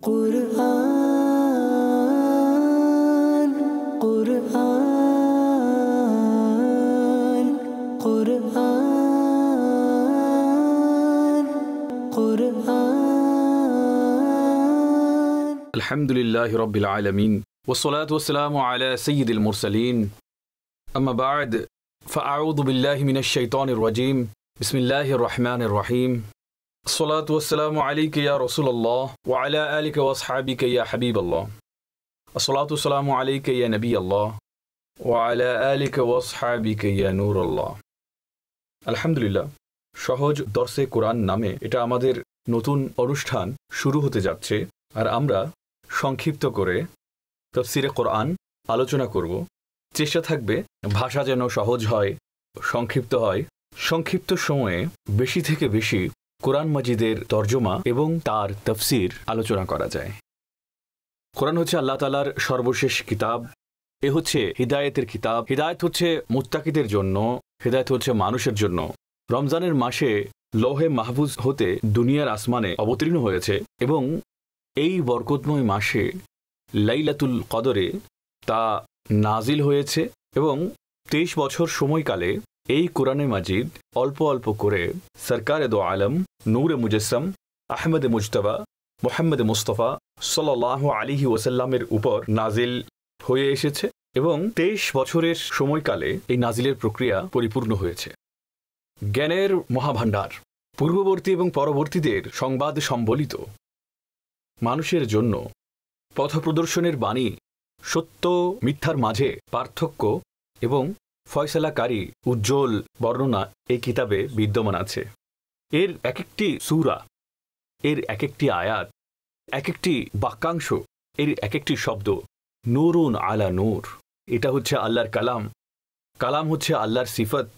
কুরআন কুরআন কুরআন কুরআন আলহামদুলিল্লাহি রাব্বিল আলামিন ওয়াসসালাতু ওয়াসসালামু আলা সাইয়্যিদিল মুরসালিন আম্মা বা'দ ফাআউযু বিল্লাহি মিনাশ শাইতানির রাজীম বিসমিল্লাহির রহমানির রহিম الصلاة والسلام عليك يا رسول الله وعلى آلك وأصحابك يا حبيب الله الصلاة والسلام عليك يا نبي الله وعلى آلك وأصحابك يا نور الله আলহামদুলিল্লাহ সহজ দর্সে কোরআন নামে এটা আমাদের নতুন অনুষ্ঠান শুরু হতে যাচ্ছে আর আমরা সংক্ষিপ্ত করে তাফসীরে কোরআন আলোচনা করব চেষ্টা থাকবে ভাষা যেন সহজ হয় সংক্ষিপ্ত হয় সংক্ষিপ্ত সময়ে বেশি থেকে বেশি কোরআন মাজিদের তর্জমা এবং তার তাফসীর আলোচনা করা যায় কোরআন হচ্ছে আল্লাহ তাআলার সর্বশেষ কিতাব এ হচ্ছে হিদায়াতের কিতাব হিদায়াত হচ্ছে মুত্তাকিদের জন্য হিদায়াত হচ্ছে মানুষের জন্য রমজানের মাসে লৌহে মাহফুজ হতে দুনিয়ার আসমানে অবতীর্ণ হয়েছে এবং এই বরকতময় মাসে লাইলাতুল কদরে তা নাজিল হয়েছে এবং 23 বছর সময়কালে এই কোরআনে মাজিদ অল্প অল্প করে সরকারে দো আলম নূরে মুজসম আহমদ মুজতবা মুহাম্মদ মুস্তফা সাল্লাল্লাহু আলাইহি ওয়াসাল্লামের উপর নাজিল হয়ে এসেছে এবং 23 বছরের সময়কালে এই নাজিলের প্রক্রিয়া পরিপূর্ণ হয়েছে জ্ঞানের মহাভাণ্ডার পূর্ববর্তী এবং পরবর্তীদের সংবাদ সম্বলিত মানুষের জন্য পথপ্রদর্শনের বাণী সত্য মিথ্যার মাঝে পার্থক্য এবং ফয়সালাকারী উজ্জ্বল বর্ণনা এই কিতাবে বিদ্যমান আছে এর এক একটি সূরা এর এক একটি আয়াত এক একটি বাক্যাংশ এর এক একটি শব্দ নূরুন আলা নূর এটা হচ্ছে আল্লাহর কালাম কালাম হচ্ছে আল্লাহর সিফত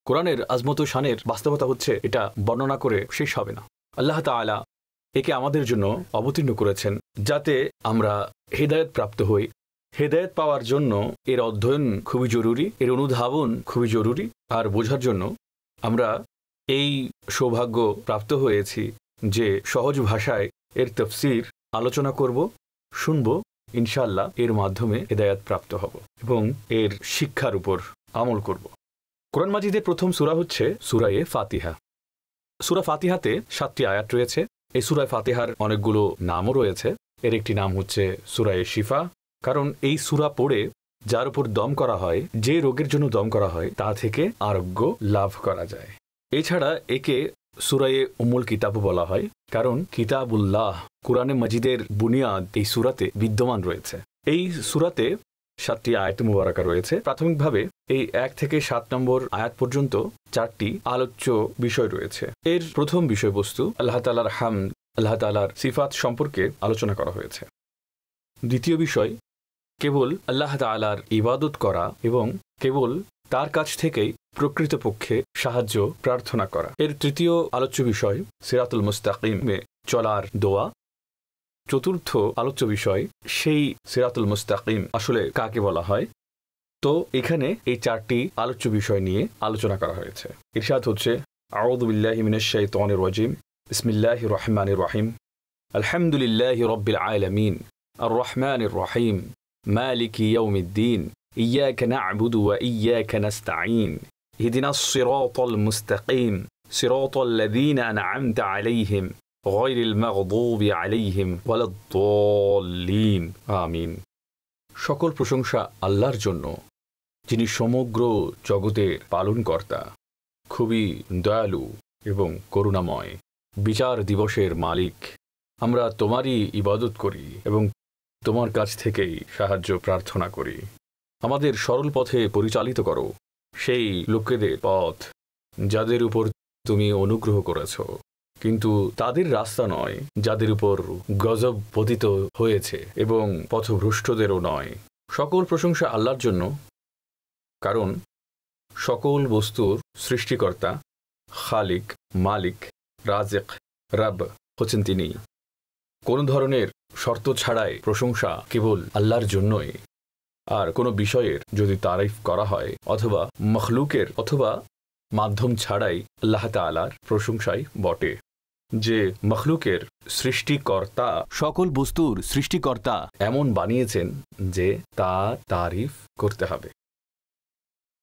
কোরআনের আজমত শানের বাস্তবতা হচ্ছে এটা বর্ণনা করে শেষ হবে না আল্লাহ তাআলা একে আমাদের জন্য অবতীর্ণ করেছেন যাতে আমরা হিদায়াত প্রাপ্ত হই হেদায়েত পাওয়ার জন্য এর অধ্যয়ন খুবই জরুরি এর অনুধাবন খুবই জরুরি আর বোঝার জন্য আমরা এই সৌভাগ্য প্রাপ্ত হয়েছি যে সহজ ভাষায় এর তাফসীর আলোচনা করব শুনব ইনশাআল্লাহ এর মাধ্যমে হেদায়েত প্রাপ্ত হব এবং এর শিক্ষার উপর আমল করব কোরআন মাজিদের প্রথম সূরা হচ্ছে সূরায়ে ফাতিহা সূরা ফাতিহাতে 7টি আয়াত রয়েছে এই সূরায়ে ফাতিহার অনেকগুলো নামও রয়েছে এর একটি নাম হচ্ছে সূরায়ে শিফা কারণ এই সূরা পড়ে যার উপর দম করা হয় যে রোগের জন্য দম করা হয় তা থেকে আরোগ্য লাভ করা যায় এছাড়া একে সূরায়ে উম্মুল কিতাব বলা হয় কারণ কিতাবুল্লাহ কোরআনে মাজিদের বুনিয়াদ এই সূরাতে বিদ্যমান রয়েছে এই সূরাতে 7টি আয়াত মুবারাকা রয়েছে প্রাথমিকভাবে এই 1 থেকে 7 নম্বর আয়াত পর্যন্ত 4টি আলোচ্য বিষয় রয়েছে এর প্রথম বিষয়বস্তু আল্লাহ তাআলার হামদ আল্লাহ তাআলার সিফাত সম্পর্কে আলোচনা করা হয়েছে দ্বিতীয় বিষয় কেবল আল্লাহ তাআলার ইবাদত করা এবং কেবল তার কাছ থেকেই প্রকৃতপক্ষে সাহায্য প্রার্থনা করা এর তৃতীয় আলোচ্য বিষয় সিরাতুল মুস্তাকিমে চলার দোয়া চতুর্থ আলোচ্য বিষয় সেই সিরাতুল মুস্তাকিম আসলে কাকে বলা হয় তো এখানে এই 4টি আলোচ্য বিষয় নিয়ে আলোচনা করা হয়েছে ইরশাদ হচ্ছে আউযু বিল্লাহি মিনাশ শাইতানির রাজীম বিসমিল্লাহির রহমানির রহিম আলহামদুলিল্লাহি রাব্বিল আলামিন الرحمن الرحيم مالك يوم الدين إياك نعبد وإياك نستعين اهدنا الصراط المستقيم صراط الذين أنعمت عليهم غير المغضوب عليهم ولا الضالين آمين সকল প্রশংসা আল্লাহর জন্য যিনি সমগ্র জগতের পালনকর্তা খুবই দয়ালু এবং করুণাময় বিচার দিবসের মালিক আমরা তোমারই ইবাদত করি এবং তোমার কাছ থেকেই সাহায্য প্রার্থনা করি আমাদের সরল পথে পরিচালিত করো সেই লোকেদের পথ যাদের উপর তুমি অনুগ্রহ করেছ কিন্তু তাদের রাস্তা নয় যাদের উপর গজব পতিত হয়েছে এবং পথভ্রষ্টদেরও নয় সকল প্রশংসা আল্লাহর জন্য কারণ সকল বস্তুর সৃষ্টিকর্তা খালিক মালিক রাজিক রব হচ্ছেন তিনি কোনো ধরনের শর্ত ছাড়াই প্রশংসা কেবল আল্লাহর জন্যই আর কোনো বিষয়ের যদি তারিফ করা হয় অথবা মখলুকের অথবা মাধ্যম ছাড়াই আল্লাহ তাআলার প্রশংসাই বটে যে মখলুকের সৃষ্টিকর্তা, সকল বস্তুর সৃষ্টিকর্তা এমন বানিয়েছেন যে তা তারিফ করতে হবে।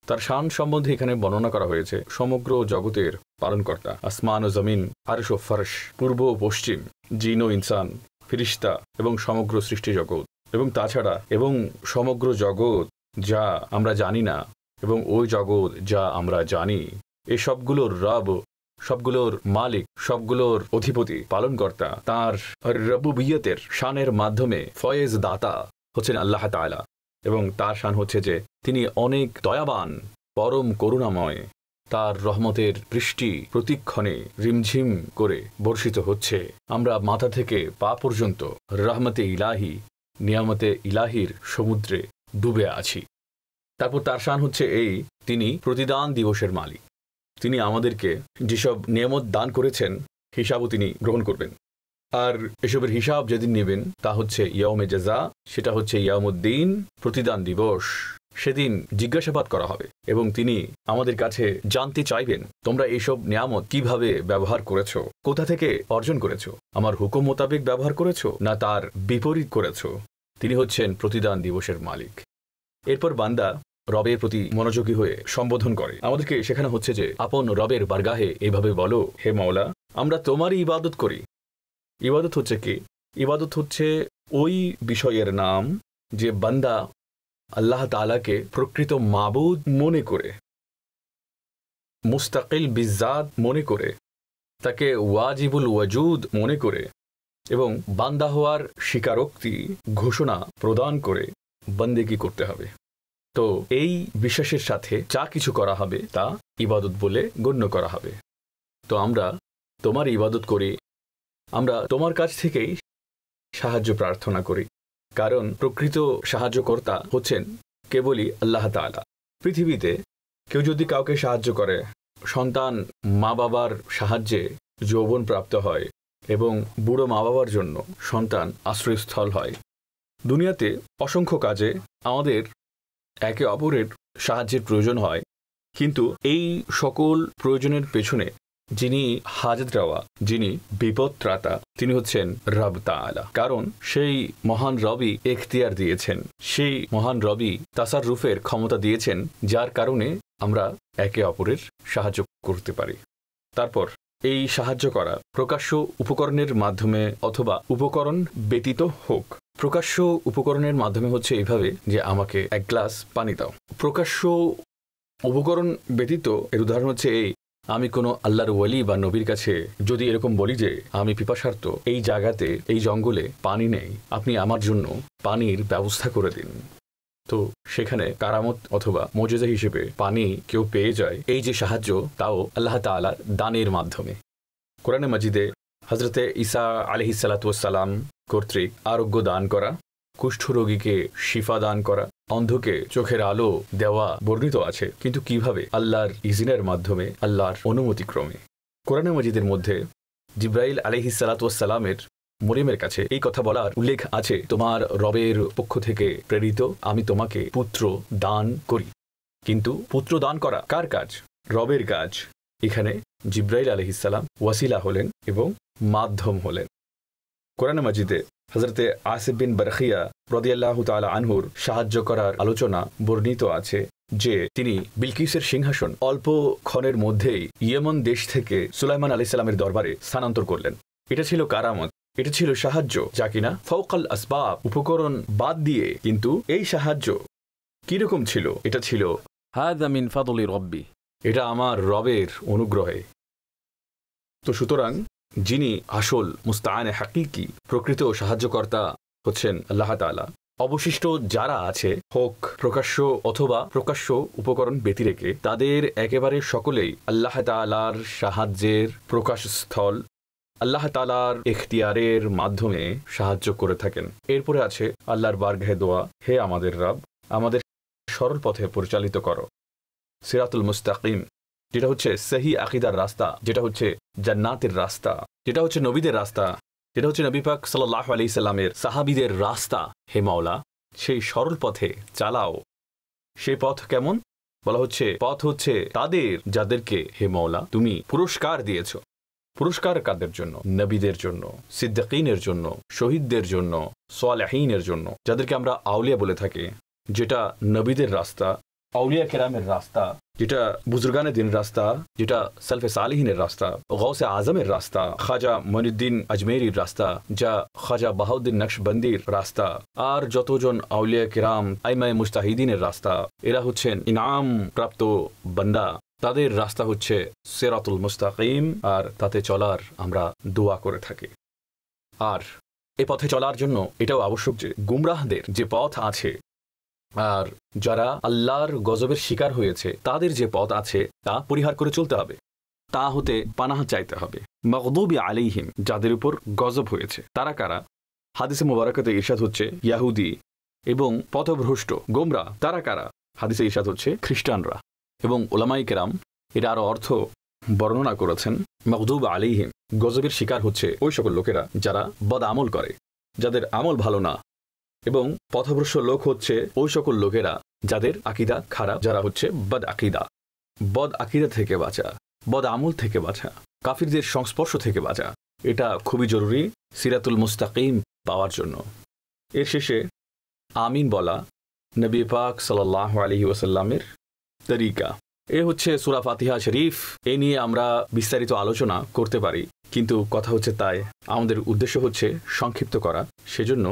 তার শান সম্বন্ধে এখানে বর্ণনা করা হয়েছে সমগ্র জগতের পালনকর্তা, আসমান ও জমিন, আরশ ও ফরশ, পূর্ব ও পশ্চিম, জিন ও ইনসান, ফিরিস্তা এবং সমগ্র সৃষ্টি জগৎ, এবং তাছাড়া এবং সমগ্র জগৎ যা আমরা জানি না এবং ওই জগৎ যা আমরা জানি, এই সবগুলোর রব, সবগুলোর মালিক, সবগুলোর অধিপতি, পালনকর্তা, তাঁর রবুবিয়তের শানের মাধ্যমে ফয়েজ দাতা হচ্ছেন আল্লাহ তাআলা, এবং তার শান হচ্ছে যে তিনি অনেক দয়াবান, পরম করুণাময়। তার রহমতের বৃষ্টি প্রতিক্ষণে রিমঝিম করে বর্ষিত হচ্ছে। আমরা মাথা থেকে পা পর্যন্ত রহমতে ইলাহি, নিয়ামতে ইলাহির সমুদ্রে ডুবে আছি। তারপর তার শান হচ্ছে এই, তিনি প্রতিদান দিবসের মালিক। তিনি আমাদেরকে যেসব নিয়ামত দান করেছেন হিসাবও তিনি গ্রহণ করবেন, আর এসবের হিসাব যেদিন নেবেন তা হচ্ছে ইয়াউমে জাযা, সেটা হচ্ছে ইয়াউমুদ্দিন, প্রতিদান দিবস। সেদিন জিজ্ঞাসাবাদ করা হবে এবং তিনি আমাদের কাছে জানতে চাইবেন, তোমরা এইসব নিয়ামত কিভাবে ব্যবহার করেছো, কোথা থেকে অর্জন করেছো, আমার হুকুম মোতাবেক ব্যবহার করেছো না তার বিপরীত করেছো। তিনি হচ্ছেন প্রতিদান দিবসের মালিক। এরপর বান্দা রবের প্রতি মনোযোগী হয়ে সম্বোধন করে। আমাদেরকে শেখানো হচ্ছে যে আপন রবের বারগাহে এইভাবে বলো, হে মাওলা, আমরা তোমারই ইবাদত করি। ইবাদত হচ্ছে কি? ইবাদত হচ্ছে ওই বিষয়ের নাম যে বান্দা আল্লাহ তাআলাকে প্রকৃত মাবুদ মনে করে, মুস্তাকিল বিজাত মনে করে, তাকে ওয়াজিবুল ওয়াজুদ মনে করে এবং বান্দা হওয়ার স্বীকারোক্তি ঘোষণা প্রদান করে বন্দেগী করতে হবে। তো এই বিশ্বাসের সাথে যা কিছু করা হবে তা ইবাদত বলে গণ্য করা হবে। তো আমরা তোমার ইবাদত করি, আমরা তোমার কাছ থেকেই সাহায্য প্রার্থনা করি, কারণ প্রকৃত সাহায্যকর্তা হচ্ছেন কেবলই আল্লাহ তাআলা। পৃথিবীতে কেউ যদি কাউকে সাহায্য করে, সন্তান মা বাবার সাহায্যে যৌবন প্রাপ্ত হয় এবং বুড়ো মা বাবার জন্য সন্তান আশ্রয়স্থল হয়। দুনিয়াতে অসংখ্য কাজে আমাদের একে অপরের সাহায্যের প্রয়োজন হয়, কিন্তু এই সকল প্রয়োজনের পেছনে যিনি হাজত রাওয়া, যিনি বিপদত্রাতা, তিনি হচ্ছেন রব তাআলা। কারণ সেই মহান রবই এখতিয়ার দিয়েছেন, সেই মহান রবই তাসাররুফের ক্ষমতা দিয়েছেন, যার কারণে আমরা একে অপরের সাহায্য করতে পারি। তারপর এই সাহায্য করা প্রকাশ্য উপকরণের মাধ্যমে অথবা উপকরণ ব্যতীত হোক। প্রকাশ্য উপকরণের মাধ্যমে হচ্ছে এইভাবে যে আমাকে এক গ্লাস পানি দাও। প্রকাশ্য উপকরণ ব্যতীত এর উদাহরণ হচ্ছে এই, আমি কোনো আল্লাহর ওয়ালি বা নবীর কাছে যদি এরকম বলি যে আমি পিপাসার্ত, এই জায়গাতে, এই জঙ্গলে পানি নেই, আপনি আমার জন্য পানির ব্যবস্থা করে দিন, তো সেখানে কারামত অথবা মুজিজা হিসেবে পানি কেউ পেয়ে যায়। এই যে সাহায্য, তাও আল্লাহ তাআলার দানের মাধ্যমে। কোরআনে মাজিদে হযরতে ঈসা আলাইহিস সালাতু ওয়াস সালাম কর্তৃক আরোগ্য দান করা, কুষ্ঠরোগীকে শিফা দান করা, অন্ধকে চোখের আলো দেওয়া বর্ণিত আছে, কিন্তু কিভাবে? আল্লাহর ইজনের মাধ্যমে, আল্লাহর অনুমতিক্রমে। কোরআনে মাজিদের মধ্যে জিবরাইল আলাইহিস সালাতু ওয়াস সালামের মরিয়মের কাছে এই কথা বলার উল্লেখ আছে, তোমার রবের পক্ষ থেকে প্রেরিত আমি তোমাকে পুত্র দান করি। কিন্তু পুত্র দান করা কার কাজ? রবের কাজ। এখানে জিবরাইল আলাইহিস সালাম ওয়াসিলা হলেন এবং মাধ্যম হলেন। কোরআনে মাজিদে হযরতে আসিফ বিন বারখিয়া রাদিয়াল্লাহু তাআলা আনহুর সাহায্য করার আলোচনা বর্ণিত আছে যে তিনি বিলকিসের সিংহাসন অল্প ক্ষণের মধ্যেই ইয়েমন দেশ থেকে সুলাইমান আলাইহিস সালামের দরবারে স্থানান্তর করলেন। এটা ছিল কারামত, এটা ছিল সাহায্য, যা কিনা ফাওকাল আসবাব, উপকরণ বাদ দিয়ে। কিন্তু এই সাহায্য কিরকম ছিল? এটা ছিল হাযা মিন ফাদলি রব্বি, এটা আমার রবের অনুগ্রহে। তো সুতরাং যিনি আসল মুস্তাআনে হাকিকি, প্রকৃত সাহায্যকর্তা হচ্ছেন আল্লাহ তাআলা। অবশিষ্ট যারা আছে, হোক প্রকাশ্য অথবা প্রকাশ্য উপকরণ ব্যতিরেকে, তাদের একেবারে সকলেই আল্লাহ তাআলার সাহায্যের প্রকাশস্থল, আল্লাহ তাআলার ইখতিয়ারের মাধ্যমে সাহায্য করে থাকেন। এরপরে আছে আল্লাহর বারগাহে দোয়া, হে আমাদের রব, আমাদের সরল পথে পরিচালিত করো, সিরাতুল মুস্তাকিম, যেটা হচ্ছে সহি আকীদার রাস্তা, যেটা হচ্ছে জান্নাতের রাস্তা, যেটা হচ্ছে নবীদের রাস্তা, যেটা হচ্ছে নবী পাক সাল্লাল্লাহু আলাইহি সাল্লামের সাহাবীদের রাস্তা। হে মাওলা, সেই সরল পথে চালাও। সেই পথ কেমন? বলা হচ্ছে পথ হচ্ছে তাদের যাদেরকে হে মাওলা তুমি পুরস্কার দিয়েছো, পুরস্কার কাদের জন্য? নবীদের জন্য, সিদ্দিকিনের জন্য, শহীদদের জন্য, সালেহীনের জন্য, যাদেরকে আমরা আউলিয়া বলে থাকি, যেটা নবীদের রাস্তা, আউলিয়া কেরামের রাস্তা, যেটা বুজুর্গানে দিন রাস্তা, যেটা সালফে সালিহিনের রাস্তা, গৌসে আজমের রাস্তা, খাজা মঈনুদ্দিন আজমেরির রাস্তা, যা খাজা বাহাউদ্দিন নকশবন্দির রাস্তা, আর যতজন আউলিয়া কেরাম আইমায়ে মুজতাহিদিনের রাস্তা, এরা হচ্ছেন ইনাম প্রাপ্ত বান্দা। তাদের রাস্তা হচ্ছে সিরাতুল মুস্তাকিম, আর তাতে চলার আমরা দোয়া করে থাকি। আর এ পথে চলার জন্য এটাও আবশ্যক যে গুমরাহদের যে পথ আছে আর যারা আল্লাহর গজবের শিকার হয়েছে তাদের যে পথ আছে তা পরিহার করে চলতে হবে, তা হতে পানাহ চাইতে হবে। মাগদুবি আলাইহিম, যাদের উপর গজব হয়েছে তারা কারা? হাদিসে মুবারাকাতে ইরশাদ হচ্ছে ইয়াহুদি এবং পথভ্রষ্ট গোমরা। তারা কারা? হাদিসে ইরশাদ হচ্ছে খ্রিস্টানরা। এবং উলামায়ে কেরাম এর আরো অর্থ বর্ণনা করেছেন। মাগদুব আলাইহিম, গজবের শিকার হচ্ছে ওই সকল লোকেরা যারা বদ আমল করে, যাদের আমল ভালো না। এবং পথভ্রষ্ট লোক হচ্ছে ওই সকল লোকেরা যাদের আকিদা খারাপ, যারা হচ্ছে বদ আকিদা। বদ আকিদা থেকে বাঁচা, বদ আমল থেকে বাঁচা, কাফিরদের সংস্পর্শ থেকে বাঁচা, এটা খুবই জরুরি সিরাতুল মুস্তাকিম পাওয়ার জন্য। এর শেষে আমিন বলা নবী পাক সাল্লাল্লাহু আলাইহি ওয়াসাল্লামের তরিকা। এ হচ্ছে সূরা ফাতিহা শরীফ। এ নিয়ে আমরা বিস্তারিত আলোচনা করতে পারি, কিন্তু কথা হচ্ছে তাই আমাদের উদ্দেশ্য হচ্ছে সংক্ষিপ্ত করা, সেজন্য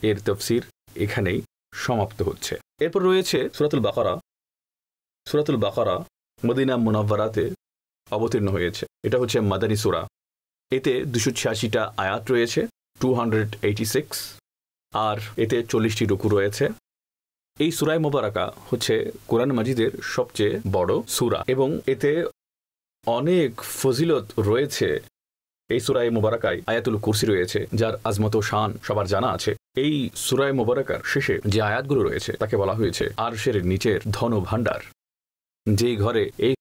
এর তাফসীর এখানেই সমাপ্ত হচ্ছে। এরপর রয়েছে সূরাতুল বাকারা। সূরাতুল বাকারা মদিনা মুনাওয়ারাতে অবতীর্ণ হয়েছে। এটা হচ্ছে মাদানী সূরা। এতে 286টা আয়াত রয়েছে, 286, আর এতে 40টি রুকু রয়েছে। এই সূরায়ে মুবারাকা হচ্ছে কোরআন মাজিদের সবচেয়ে বড় সূরা এবং এতে অনেক ফজিলত রয়েছে। এই সূরায়ে মুবারাকায় আয়াতুল কুরসি রয়েছে, যার আজমত ও শান সবার জানা আছে। এই সূরায়ে মুবারাকার শেষে যে আয়াতগুলো রয়েছে তাকে বলা হয়েছে আরশের নিচের ধন ভাণ্ডার। যেই ঘরে এই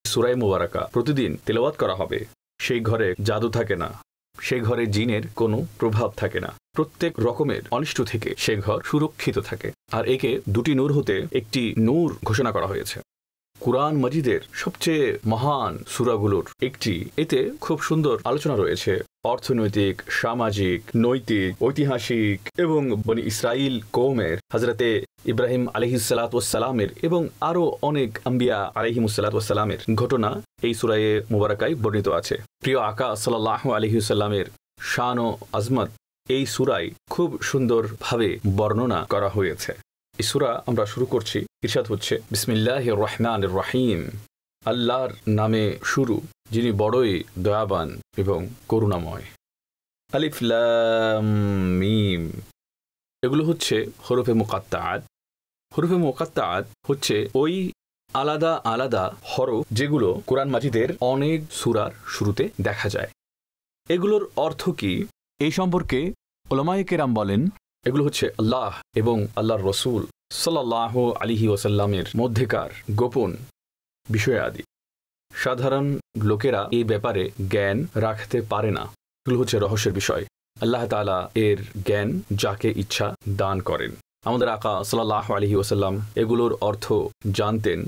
সূরায়ে মুবারাকা প্রতিদিন তেলাওয়াত করা হবে সেই ঘরে জাদু থাকে না, সেই ঘরে জিনের কোনো প্রভাব থাকে না, প্রত্যেক রকমের অনিষ্ট থেকে সে ঘর সুরক্ষিত থাকে। আর একে দুটি নূর হতে একটি নূর ঘোষণা করা হয়েছে। কুরআন মাজিদের সবচেয়ে মহান সূরাগুলোর একটি। এতে খুব সুন্দর আলোচনা রয়েছে অর্থনৈতিক, সামাজিক, নৈতিক, ঐতিহাসিক এবং বনি ইসরাইল কওমের, হযরতে ইব্রাহিম আলাইহিসসালাতু ওয়াসসালামের এবং আরও অনেক আম্বিয়া আলাইহিমুসসালাতু ওয়াসসালামের ঘটনা এই সূরায়ে মুবারাকায় বর্ণিত আছে। প্রিয় আকা সাল্লাল্লাহু আলাইহি ওয়াসাল্লামের শান ও আজমত এই সূরায় খুব সুন্দরভাবে বর্ণনা করা হয়েছে। এই সূরা আমরা শুরু করছি। ইরশাদ হচ্ছে বিসমিল্লাহির রহমানির রহিম, আল্লাহর নামে শুরু যিনি বড়ই দয়াবান এবং করুণাময়। আলিফ লাম মিম, এগুলো হচ্ছে হরফে মুকাত্তাআত। হরফে মুকাত্তাআত হচ্ছে ওই আলাদা আলাদা হরফ যেগুলো কোরআন মাজিদের অনেক সূরার শুরুতে দেখা যায়। এগুলোর অর্থ কি এই সম্পর্কে উলামায়ে কেরাম বলেন, এগুলো হচ্ছে আল্লাহ এবং আল্লাহর রসুল সাল্লাল্লাহু আলাইহি ওয়াসাল্লামের মধ্যেকার গোপন বিষয়াদি। সাধারণ লোকেরা এই ব্যাপারে জ্ঞান রাখতে পারে না। এগুলো হচ্ছে রহস্যের বিষয়। আল্লাহ তাআলা এর জ্ঞান যাকে ইচ্ছা দান করেন। আমাদের আকা সাল্লাল্লাহু আলাইহি ওয়াসাল্লাম এগুলোর অর্থ জানতেন।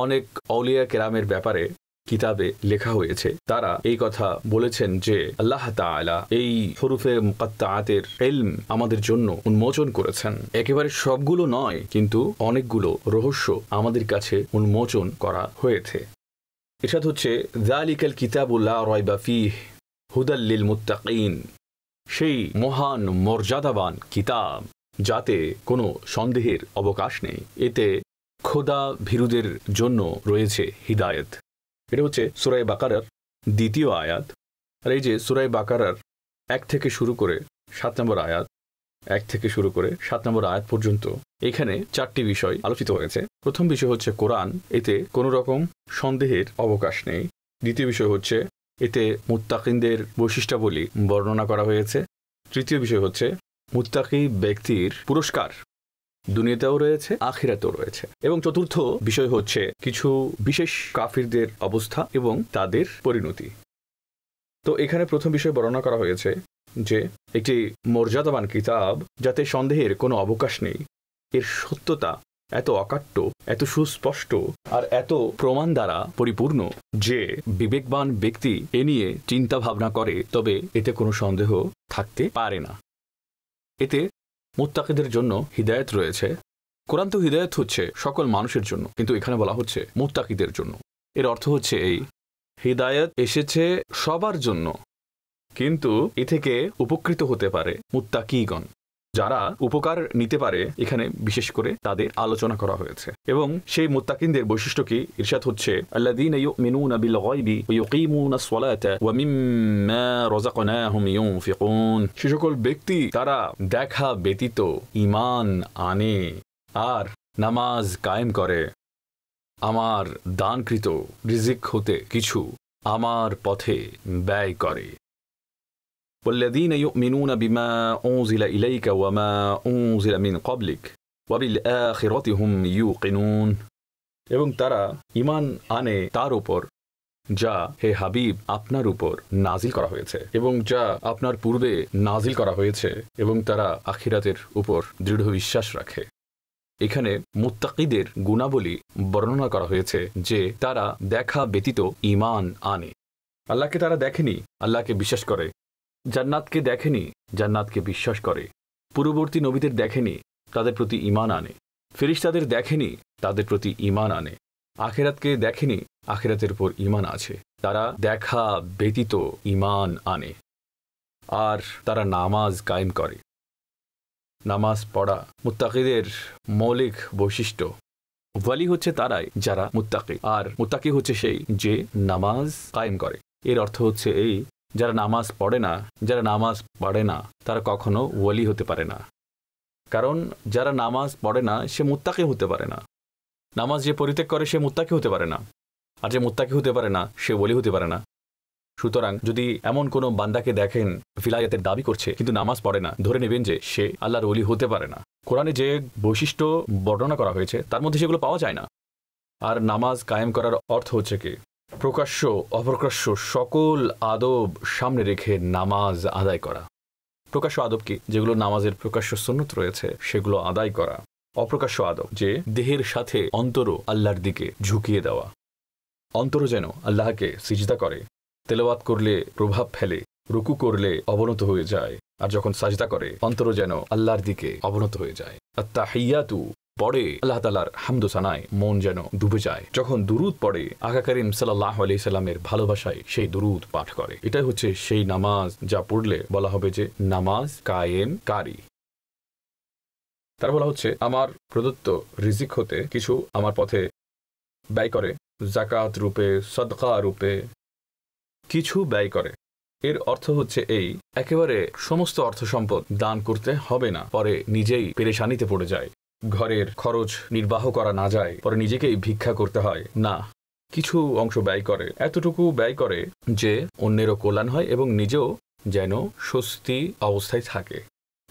অনেক আউলিয়া কেরামের ব্যাপারে কিতাবে লেখা হয়েছে, তারা এই কথা বলেছেন যে আল্লাহ তাআলা এই হরফে মুকাত্তাআতের ইলম আমাদের জন্য উন্মোচন করেছেন। একেবারে সবগুলো নয়, কিন্তু অনেকগুলো রহস্য আমাদের কাছে উন্মোচন করা হয়েছে। ইরশাদ হচ্ছে যালিকাল কিতাবু লা রাইবা ফীহি হুদাল লিল মুত্তাকিন, সেই মহান মর্যাদাবান কিতাব যাতে কোনো সন্দেহের অবকাশ নেই, এতে খোদা ভীরুদের জন্য রয়েছে হিদায়াত। এটা হচ্ছে সূরা বাকারার দ্বিতীয় আয়াত। আর এই যে সূরা বাকারার 1 থেকে শুরু করে 7 নম্বর আয়াত, 1 থেকে শুরু করে 7 নম্বর আয়াত পর্যন্ত এখানে 4টি বিষয় আলোচিত হয়েছে। প্রথম বিষয় হচ্ছে কোরআন, এতে কোনো রকম সন্দেহের অবকাশ নেই। দ্বিতীয় বিষয় হচ্ছে এতে মুত্তাকিনদের বৈশিষ্ট্যাবলী বর্ণনা করা হয়েছে। তৃতীয় বিষয় হচ্ছে মুত্তাকি ব্যক্তির পুরস্কার দুনিয়াতেও রয়েছে, আখিরাতেও রয়েছে। এবং চতুর্থ বিষয় হচ্ছে কিছু বিশেষ কাফিরদের অবস্থা এবং তাদের পরিণতি। তো এখানে প্রথম বিষয় বর্ণনা করা হয়েছে যে একটি মর্যাদাবান কিতাব যাতে সন্দেহের কোনো অবকাশ নেই, এর সত্যতা এত অকাট্য, এত সুস্পষ্ট আর এত প্রমাণ দ্বারা পরিপূর্ণ যে বিবেকবান ব্যক্তি এ নিয়ে চিন্তা ভাবনা করে তবে এতে কোনো সন্দেহ থাকতে পারে না। এতে মুত্তাকিদের জন্য হিদায়াত রয়েছে। কোরআন তো হিদায়াত হচ্ছে সকল মানুষের জন্য, কিন্তু এখানে বলা হচ্ছে মুত্তাকিদের জন্য। এর অর্থ হচ্ছে এই, হিদায়াত এসেছে সবার জন্য, কিন্তু এ থেকে উপকৃত হতে পারে মুত্তাকিগণ, যারা উপকার নিতে পারে। এখানে বিশেষ করে তাদের আলোচনা করা হয়েছে। এবং সেই মুত্তাকিনদের বৈশিষ্ট্য কি? ইরশাদ হচ্ছে আল্লাযীনা ইউমিনুনা বিল গায়বি ওয়া ইউকিমুনাস সালাতা ওয়া মিম্মা রাযাকনাহুম ইউনফিকুন। সে সকল ব্যক্তি তারা দেখা ব্যতীত ঈমান আনে আর নামাজ কায়েম করে, আমার দানকৃত রিজিক হতে কিছু আমার পথে ব্যয় করে। والذين يؤمنون بما أنزل إليك وما أنزل من قبلك وبالآخرة هم يوقنون। এবং তারা ঈমান আনে তার উপর যা হে হাবিব আপনার উপর নাজিল করা হয়েছে এবং যা আপনার পূর্বে নাজিল করা হয়েছে, এবং তারা আখিরাতের উপর দৃঢ় বিশ্বাস রাখে। এখানে মুত্তাকিদের গুণাবলী বর্ণনা করা হয়েছে যে তারা দেখা ব্যতীত ঈমান আনে। আল্লাহকে তারা দেখেনি, আল্লাহকে বিশ্বাস করে। জান্নাতকে দেখেনি, জান্নাতকে বিশ্বাস করে। পূর্ববর্তী নবীদের দেখেনি, তাদের প্রতি ঈমান আনে। ফেরেশতাদের দেখেনি, তাদের প্রতি ঈমান আনে। আখিরাতকে দেখেনি, আখিরাতের উপর ঈমান আছে। তারা দেখা ব্যতীত ঈমান আনে আর তারা নামাজ কায়েম করে। নামাজ পড়া মুত্তাকিদের মৌলিক বৈশিষ্ট্য। ওয়ালি হচ্ছে তারাই যারা মুত্তাকি, আর মুত্তাকি হচ্ছে সেই যে নামাজ কায়েম করে। এর অর্থ হচ্ছে এই, যারা নামাজ পড়ে না, যারা নামাজ পড়ে না তারা কখনো ওয়ালি হতে পারে না। কারণ যারা নামাজ পড়ে না সে মুত্তাকি হতে পারে না। নামাজ যে পরিত্যাগ করে সে মুত্তাকি হতে পারে না, আর যে মুত্তাকি হতে পারে না সে ওয়ালি হতে পারে না। সুতরাং যদি এমন কোনো বান্দাকে দেখেন ফিলায়াতের দাবি করছে কিন্তু নামাজ পড়ে না, ধরে নেবেন যে সে আল্লাহর ওলি হতে পারে না। কোরআনে যে বৈশিষ্ট্য বর্ণনা করা হয়েছে তার মধ্যে সেগুলো পাওয়া যায় না। আর নামাজ কায়েম করার অর্থ হচ্ছে কি? প্রকাশ্য অপ্রকাশ্য সকল আদব সামনে রেখে নামাজ আদায় করা। প্রকাশ্য আদব কি? যেগুলো নামাজের প্রকাশ্য সুন্নত রয়েছে সেগুলো আদায় করা। অপ্রকাশ্য আদব যে দেহের সাথে অন্তর আল্লাহর দিকে ঝুঁকিয়ে দেওয়া। অন্তর যেন আল্লাহকে সিজদা করে, তেলাওয়াত করলে প্রভাব ফেলে, রুকু করলে অবনত হয়ে যায়, আর যখন সাজদা করে অন্তর যেন আল্লাহর দিকে অবনত হয়ে যায়। আত-তাহিয়াতু পড়ে আল্লাহ তাআলার হামদ সানায় মন যেন ডুবে যায়। যখন দুরুদ পড়ে আকা করিম সাল্লাল্লাহু আলাইহি সাল্লামের ভালোবাসায় সেই দুরুদ পাঠ করে। এটাই হচ্ছে সেই নামাজ যা পড়লে বলা হবে যে নামাজ কায়েমকারী। তার বলা হচ্ছে আমার প্রদত্ত রিজিক হতে কিছু আমার পথে ব্যয় করে, যাকাত রূপে, সদকা রূপে কিছু ব্যয় করে। এর অর্থ হচ্ছে এই, একেবারে সমস্ত অর্থ সম্পদ দান করতে হবে না, পরে নিজেই পেরেশানিতে পড়ে যায়, ঘরের খরচ নির্বাহ করা না যায়, পরে নিজেকেই ভিক্ষা করতে হয়। না, কিছু অংশ ব্যয় করে, এতটুকু ব্যয় করে যে অন্যেরও কল্যাণ হয় এবং নিজেও যেন স্বস্তি অবস্থায় থাকে।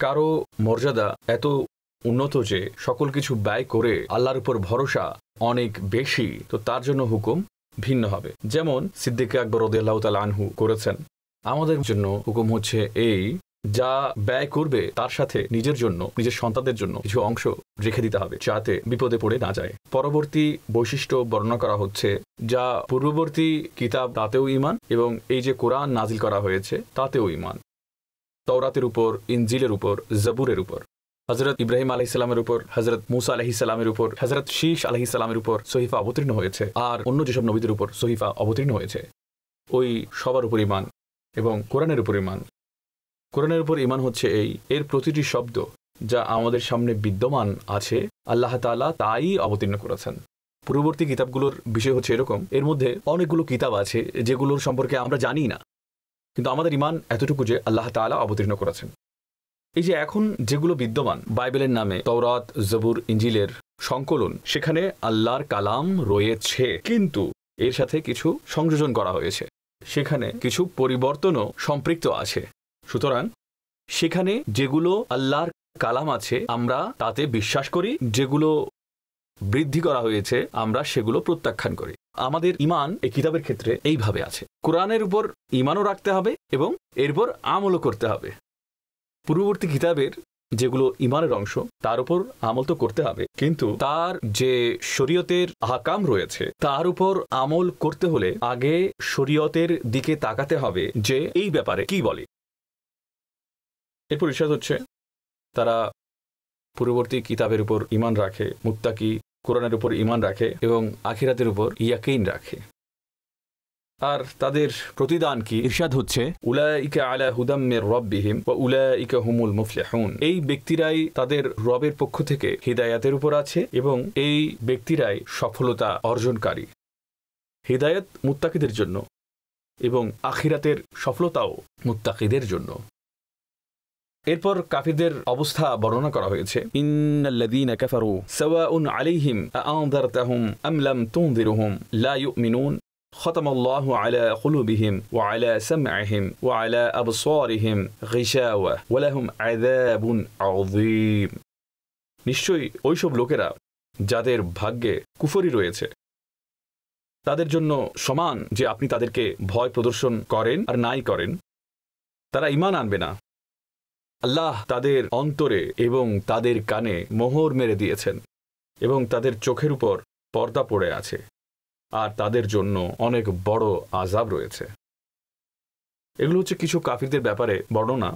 কারো মর্যাদা এত উন্নত যে সকল কিছু ব্যয় করে আল্লাহর উপর ভরসা অনেক বেশি, তো তার জন্য হুকুম ভিন্ন হবে। যেমন সিদ্দিক আকবর রাদিয়াল্লাহু তাআলা আনহু করেছেন। আমাদের জন্য হুকুম হচ্ছে এই, যা ব্যয় করবে তার সাথে নিজের জন্য, নিজের সন্তানদের জন্য কিছু অংশ রেখে দিতে হবে, যাতে বিপদে পড়ে না যায়। পরবর্তী বৈশিষ্ট্য বর্ণনা করা হচ্ছে, যা পূর্ববর্তী কিতাব তাতেও ঈমান, এবং এই যে কোরআন নাজিল করা হয়েছে তাতেও ঈমান। তাওরাতের উপর, ইনজিলের উপর, জবুরের উপর, হযরত ইব্রাহিম আলাইহিস সালামের উপর, হযরত মূসা আলাইহিস সালামের উপর, হযরত শীশ আলাইহিস সালামের উপর সহিফা অবতীর্ণ হয়েছে, আর অন্য যেসব নবীদের উপর সহিফা অবতীর্ণ হয়েছে, ওই সবার উপর ঈমান। এবং কোরআনের উপর ঈমান। কোরআনের উপর ঈমান হচ্ছে এই, এর প্রতিটি শব্দ যা আমাদের সামনে বিদ্যমান আছে আল্লাহ তাআলা তাই অবতীর্ণ করেছেন। পূর্ববর্তী কিতাবগুলোর বিষয় হচ্ছে এরকম, এর মধ্যে অনেকগুলো কিতাব আছে যেগুলোর সম্পর্কে আমরা জানি না, কিন্তু আমাদের ঈমান এতটুকু যে আল্লাহ তাআলা অবতীর্ণ করেছেন। এই যে এখন যেগুলো বিদ্যমান বাইবেলের নামে তাওরাত, জবুর, ইনজিলের সংকলন, সেখানে আল্লাহর কালাম রয়েছে, কিন্তু এর সাথে কিছু সংযোজন করা হয়েছে, সেখানে কিছু পরিবর্তনও সম্পৃক্ত আছে। সুতরাং সেখানে যেগুলো আল্লাহর কালাম আছে আমরা তাতে বিশ্বাস করি, যেগুলো বৃদ্ধি করা হয়েছে আমরা সেগুলো প্রত্যাখ্যান করি। আমাদের ঈমান এই কিতাবের ক্ষেত্রে এইভাবে আছে। কোরআনের উপর ঈমানও রাখতে হবে এবং এরপর আমলও করতে হবে। পূর্ববর্তী কিতাবের যেগুলো ইমানের অংশ তার উপর আমল তো করতে হবে, কিন্তু তার যে শরীয়তের আহকাম রয়েছে তার উপর আমল করতে হলে আগে শরীয়তের দিকে তাকাতে হবে যে এই ব্যাপারে কি বলে। এরপর ইরশাদ হচ্ছে তারা পূর্ববর্তী কিতাবের উপর ঈমান রাখে, মুত্তাকি, কোরআনের উপর ঈমান রাখে এবং আখিরাতের উপর ইয়াকিন রাখে। আর তাদের প্রতিদান কি? ইরশাদ হচ্ছে উলাইকা আলা হুদাম মির রাব্বিহিম ওয়া উলাইকা হুমুল মুফলিহুন। এই ব্যক্তিরাই তাদের রবের পক্ষ থেকে হিদায়াতের উপর আছে এবং এই ব্যক্তিরাই সফলতা অর্জনকারী। হিদায়াত মুত্তাকিদের জন্য এবং আখিরাতের সফলতাও মুত্তাকিদের জন্য। এরপর কাফিরদের অবস্থা বর্ণনা করা হয়েছে, ইন্নাল্লাযীনা কাফারু সাওয়াউন আলাইহিম আ'আনযারতাহুম আম লাম তুনযিরহুম লা ইউমিনুন ختم الله على قلوبهم وعلى سمعهم وعلى أبصارهم غشاوة ولهم عذاب عظيم। নিশ্চয়ই ওইসব লোকেরা যাদের ভাগ্যে কুফরি রয়েছে তাদের জন্য সমান যে আপনি তাদেরকে ভয় প্রদর্শন করেন আর নাই করেন, তারা ঈমান আনবে না। আল্লাহ তাদের অন্তরে এবং তাদের কানে মোহর মেরে দিয়েছেন এবং তাদের চোখের উপর পর্দা পড়ে আছে, আর তাদের জন্য অনেক বড় আযাব রয়েছে। এগুলো হচ্ছে কিছু কাফিরদের ব্যাপারে বর্ণনা,